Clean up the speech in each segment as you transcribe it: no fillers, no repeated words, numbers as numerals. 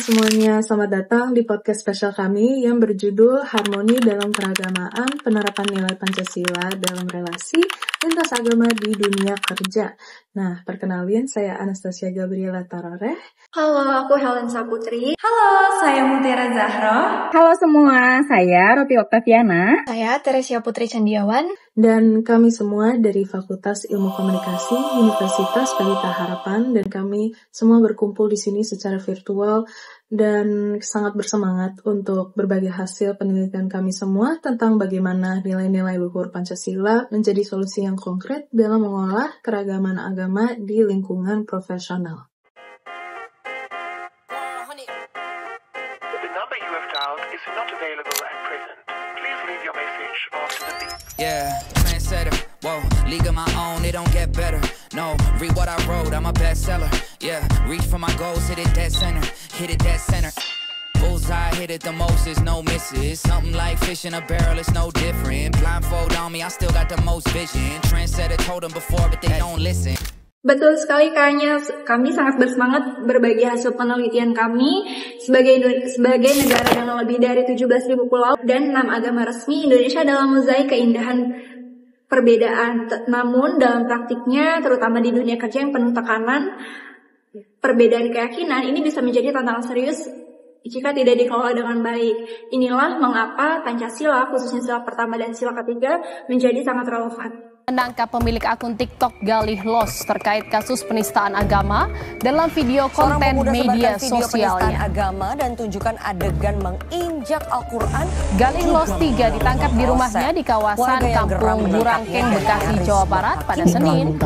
Semuanya, selamat datang di podcast spesial kami yang berjudul Harmoni dalam Keragamaan, Penerapan Nilai Pancasila dalam Relasi Lintas Agama di Dunia Kerja. Nah, perkenalin, saya Anastasia Gabriela Taroreh. Halo, aku Helen Saputri. Halo, saya Mutiara Zahro. Halo semua, saya Ropi Oktaviana. Saya Teresia Putri Candiawan. Dan kami semua dari Fakultas Ilmu Komunikasi Universitas Pelita Harapan, dan kami semua berkumpul di sini secara virtual dan sangat bersemangat untuk berbagi hasil penelitian kami semua tentang bagaimana nilai-nilai luhur Pancasila menjadi solusi yang konkret dalam mengolah keragaman agama di lingkungan profesional. The number you have dialed is not available at present. Please leave your message after the beep. Yeah, trendsetter, whoa, league of my own, it don't get better. No, read what I wrote, I'm a bestseller. Yeah, reach for my goals, hit it dead center, hit it dead center. Bullseye, hit it the most, there's no misses. Something like fish in a barrel, it's no different. Blindfold on me, I still got the most vision. Trendsetter told them before, but they don't listen. Betul sekali, kayaknya kami sangat bersemangat berbagi hasil penelitian kami sebagai negara dengan lebih dari 17.000 pulau dan 6 agama resmi. Indonesia dalam mozaik keindahan perbedaan, namun dalam praktiknya, terutama di dunia kerja yang penuh tekanan, perbedaan keyakinan ini bisa menjadi tantangan serius jika tidak dikelola dengan baik. Inilah mengapa Pancasila, khususnya sila pertama dan sila ketiga, menjadi sangat relevan. Menangkap pemilik akun TikTok Galih Los terkait kasus penistaan agama dalam video konten media sosialnya. Agama dan tunjukkan adegan menginjak Al-Quran. Galih Los 3 ditangkap di rumahnya di kawasan Kampung Burangkeng, Bekasi, Jawa Barat pada Senin.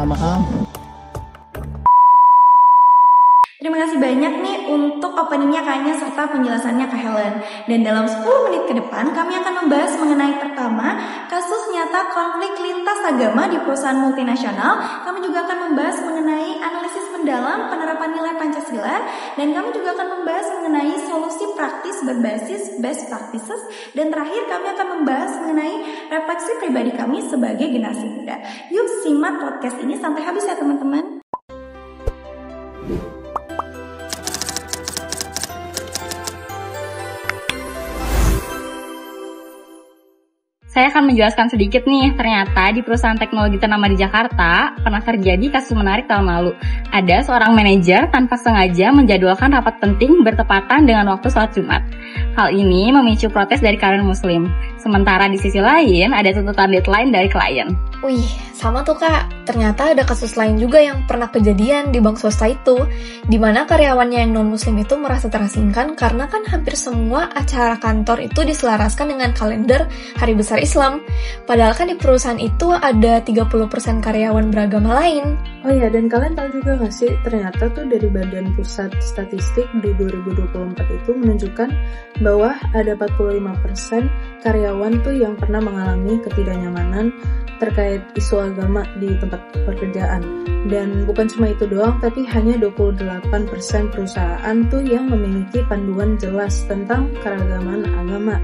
Terima kasih banyak nih untuk openingnya Kanya serta penjelasannya Kak Helen. Dan dalam 10 menit ke depan kami akan membahas mengenai pertama, kasus nyata konflik lintas agama di perusahaan multinasional. Kami juga akan membahas mengenai analisis mendalam penerapan nilai Pancasila. Dan kami juga akan membahas mengenai solusi praktis berbasis best practices. Dan terakhir kami akan membahas mengenai refleksi pribadi kami sebagai generasi muda. Yuk simak podcast ini sampai habis ya teman-teman. Saya akan menjelaskan sedikit nih, ternyata di perusahaan teknologi ternama di Jakarta pernah terjadi kasus menarik tahun lalu. Ada seorang manajer tanpa sengaja menjadwalkan rapat penting bertepatan dengan waktu sholat Jumat. Hal ini memicu protes dari kalangan muslim. Sementara di sisi lain ada tuntutan deadline dari klien. Wih, sama tuh Kak. Ternyata ada kasus lain juga yang pernah kejadian di bank swasta itu, di mana karyawannya yang non-muslim itu merasa terasingkan karena kan hampir semua acara kantor itu diselaraskan dengan kalender Hari Besar Islam. Padahal kan di perusahaan itu ada 30% karyawan beragama lain. Oh iya, dan kalian tahu juga nggak sih, ternyata tuh dari Badan Pusat Statistik di 2024 itu menunjukkan bahwa ada 45% karyawan tuh yang pernah mengalami ketidaknyamanan terkait isu agama di tempat pekerjaan. Dan bukan cuma itu doang, tapi hanya 28% perusahaan tuh yang memiliki panduan jelas tentang keragaman agama.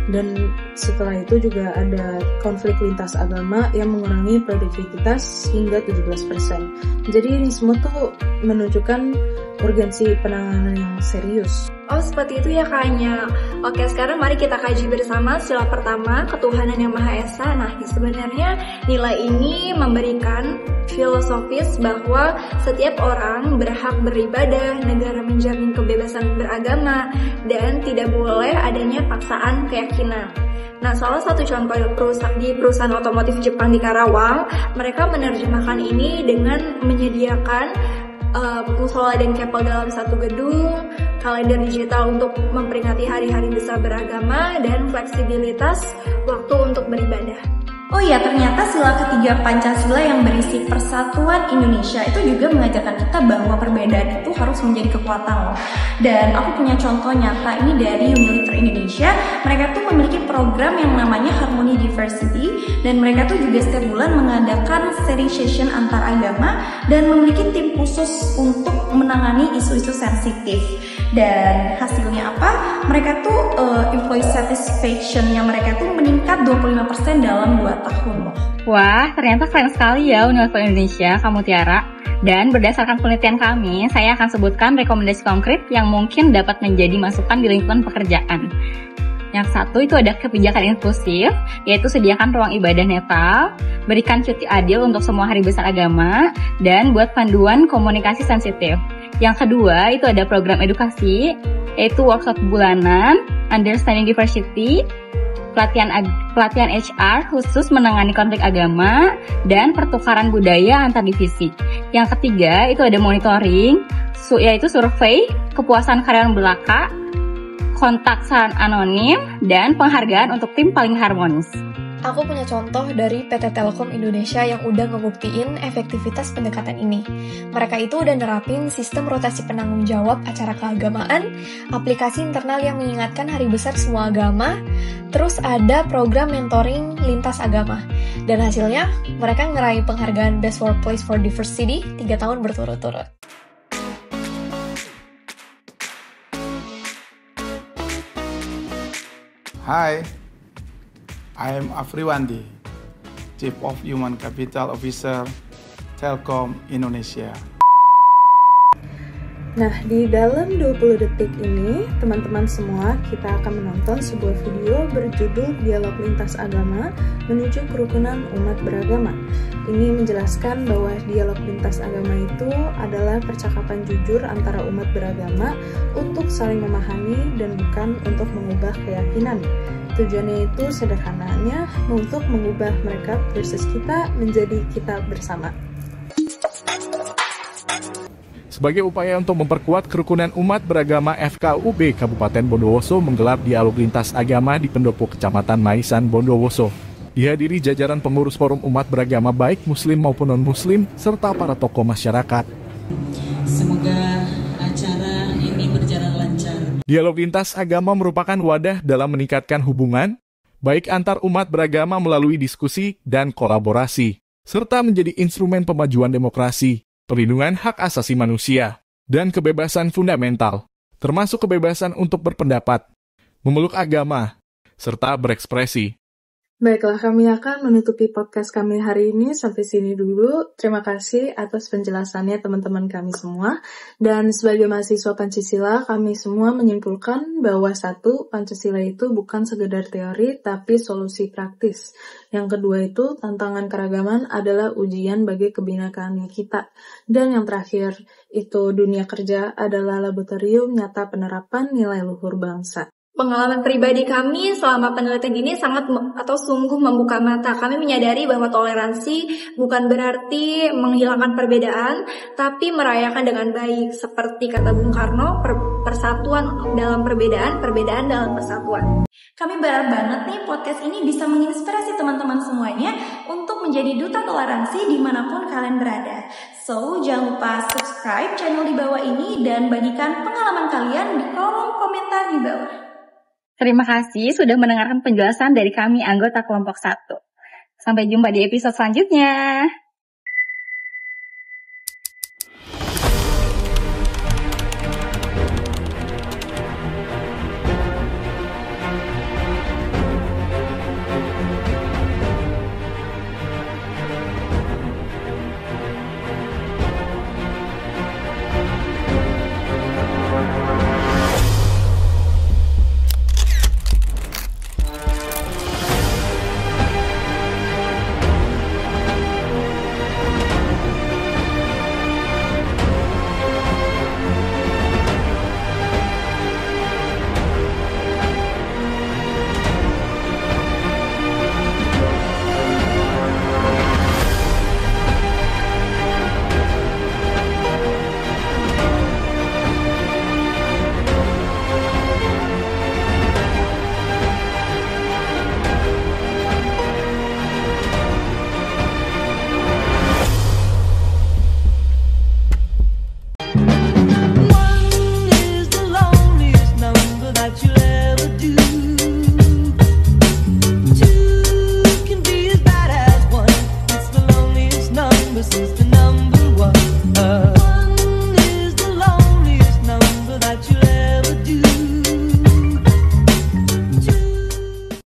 Dan setelah itu juga ada konflik lintas agama yang mengurangi produktivitas hingga 17%. Jadi ini semua tuh menunjukkan urgensi penanganan yang serius. Oh, seperti itu ya Kaknya. Oke, sekarang mari kita kaji bersama sila pertama, ketuhanan yang Maha Esa. Nah, sebenarnya nilai ini memberikan filosofis bahwa setiap orang berhak beribadah, negara menjamin kebebasan beragama, dan tidak boleh adanya paksaan keyakinan. Nah, salah satu contoh di perusahaan otomotif Jepang di Karawang, mereka menerjemahkan ini dengan menyediakan musola dan kepel dalam satu gedung, kalender digital untuk memperingati hari-hari besar beragama, dan fleksibilitas waktu untuk beribadah. Oh iya, ternyata sila ketiga Pancasila yang berisi Persatuan Indonesia itu juga mengajarkan kita bahwa perbedaan itu harus menjadi kekuatan loh. Dan aku punya contoh nyata ini dari Unilever Indonesia. Mereka tuh memiliki program yang namanya Harmony Diversity, dan mereka tuh juga setiap bulan mengadakan sharing session antar agama dan memiliki tim khusus untuk menangani isu-isu sensitif. Dan hasilnya apa? Mereka tuh employee satisfaction-nya mereka tuh meningkat 25% dalam 2 tahun loh. Wah, ternyata keren sekali ya Universitas Indonesia, kamu Tiara. Dan berdasarkan penelitian kami, saya akan sebutkan rekomendasi konkret yang mungkin dapat menjadi masukan di lingkungan pekerjaan. Yang satu itu ada kebijakan inklusif, yaitu sediakan ruang ibadah netral, berikan cuti adil untuk semua hari besar agama, dan buat panduan komunikasi sensitif. Yang kedua itu ada program edukasi, yaitu workshop bulanan, understanding diversity, pelatihan HR khusus menangani konflik agama, dan pertukaran budaya antar divisi. Yang ketiga itu ada monitoring, yaitu survei kepuasan karyawan belaka, kontak saran anonim, dan penghargaan untuk tim paling harmonis. Aku punya contoh dari PT Telkom Indonesia yang udah ngebuktiin efektivitas pendekatan ini. Mereka itu udah nerapin sistem rotasi penanggung jawab acara keagamaan, aplikasi internal yang mengingatkan hari besar semua agama, terus ada program mentoring lintas agama. Dan hasilnya, mereka ngeraih penghargaan Best Workplace for Diversity 3 tahun berturut-turut. Hi, I am Afriwandi, Chief of Human Capital Officer, Telkom Indonesia. Nah, di dalam 20 detik ini, teman-teman semua, kita akan menonton sebuah video berjudul Dialog Lintas Agama Menuju Kerukunan Umat Beragama. Ini menjelaskan bahwa dialog lintas agama itu adalah percakapan jujur antara umat beragama untuk saling memahami dan bukan untuk mengubah keyakinan. Tujuannya itu sederhananya untuk mengubah mereka versus kita menjadi kita bersama. Sebagai upaya untuk memperkuat kerukunan umat beragama, FKUB Kabupaten Bondowoso menggelar dialog lintas agama di pendopo Kecamatan Maisan, Bondowoso. Dihadiri jajaran pengurus forum umat beragama baik muslim maupun non-muslim, serta para tokoh masyarakat. Semoga acara ini berjalan lancar. Dialog lintas agama merupakan wadah dalam meningkatkan hubungan, baik antar umat beragama melalui diskusi dan kolaborasi, serta menjadi instrumen pemajuan demokrasi, perlindungan hak asasi manusia, dan kebebasan fundamental, termasuk kebebasan untuk berpendapat, memeluk agama, serta berekspresi. Baiklah, kami akan menutupi podcast kami hari ini sampai sini dulu. Terima kasih atas penjelasannya teman-teman kami semua. Dan sebagai mahasiswa Pancasila, kami semua menyimpulkan bahwa satu, Pancasila itu bukan sekedar teori, tapi solusi praktis. Yang kedua itu, tantangan keragaman adalah ujian bagi kebinekaan kita. Dan yang terakhir, itu dunia kerja adalah laboratorium nyata penerapan nilai luhur bangsa. Pengalaman pribadi kami selama penelitian ini sungguh membuka mata. Kami menyadari bahwa toleransi bukan berarti menghilangkan perbedaan, tapi merayakan dengan baik. Seperti kata Bung Karno, persatuan dalam perbedaan, perbedaan dalam persatuan. Kami berharap banget nih podcast ini bisa menginspirasi teman-teman semuanya untuk menjadi duta toleransi dimanapun kalian berada. So, jangan lupa subscribe channel di bawah ini dan bagikan pengalaman kalian di kolom komentar di bawah. Terima kasih sudah mendengarkan penjelasan dari kami anggota kelompok 1. Sampai jumpa di episode selanjutnya.